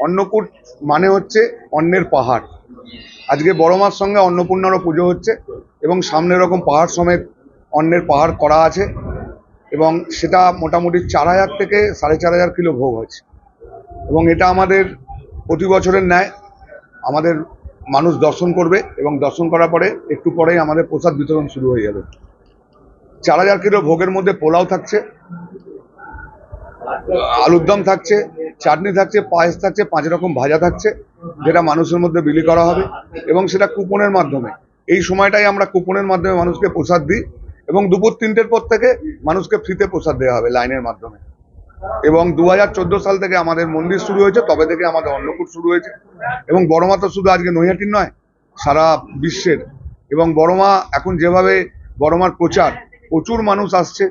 অন্নকূট মানে হচ্ছে অন্নের পাহাড়। আজকে বড় মার সঙ্গে অন্নপূর্ণারও পুজো হচ্ছে এবং সামনে এরকম পাহাড় সমেত অন্নের পাহাড় করা আছে এবং সেটা মোটামুটি 4000 থেকে 4500 কিলো ভোগ হয়েছে এবং এটা আমাদের প্রতি বছরের ন্যায় আমাদের মানুষ দর্শন করবে এবং দর্শন করার পরে একটু পরেই আমাদের প্রসাদ বিতরণ শুরু হয়ে যাবে। 4000 কিলো ভোগের মধ্যে পোলাও থাকছে, আলুর দম থাকছে, চাটনি থাকছে, পায়েস থাকছে, 5 রকম ভাজা থাকছে, যেটা মানুষের মধ্যে বিলি করা হবে এবং সেটা কুপনের মাধ্যমে। এই সময়টাই আমরা কুপনের মাধ্যমে মানুষকে প্রসাদ দিই এবং দুপুর 3টের পর থেকে মানুষকে ফ্রিতে প্রসাদ দেওয়া হবে লাইনের মাধ্যমে। এবং 2014 সাল থেকে আমাদের মন্দির শুরু হয়েছে, তবে থেকে আমাদের অন্নকূট শুরু হয়েছে এবং বড়মা তো শুধু আজকে নৈহাটির নয়, সারা বিশ্বের। এবং বড়মা এখন যেভাবে বড়মার প্রচুর মানুষ আসছে।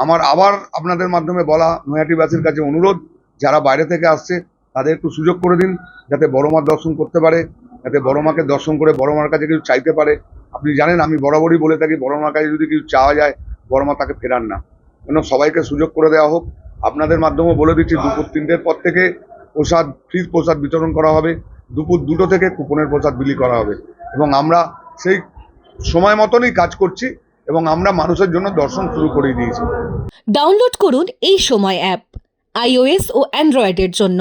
আমার আবার আপনাদের মাধ্যমে বলা, নৈহাটিবাসীর কাছে অনুরোধ, যারা বাইরে থেকে আসছে তাদের একটু সুযোগ করে দিন যাতে বড়মার দর্শন করতে পারে, যাতে বড়মাকে দর্শন করে বড়মার কাছে কিছু চাইতে পারে। আপনি জানেন আমি বরাবরই বলে থাকি, বড়মার কাছে যদি কিছু চাওয়া যায় বড়মা তাকে ফেরান না। কেন সবাইকে সুযোগ করে দেওয়া হোক। আপনাদের মাধ্যমে বলে দিচ্ছি, দুপুর 3টের পর থেকে ফ্রি প্রসাদ বিতরণ করা হবে, দুপুর 2টো থেকে কুপনের প্রসাদ বিলি করা হবে এবং আমরা সেই সময় মতনই কাজ করছি এবং আমরা মানুষের জন্য দর্শন শুরু করে দিয়েছি। ডাউনলোড করুন এই সময় অ্যাপ iOS ও অ্যান্ড্রয়েডের জন্য।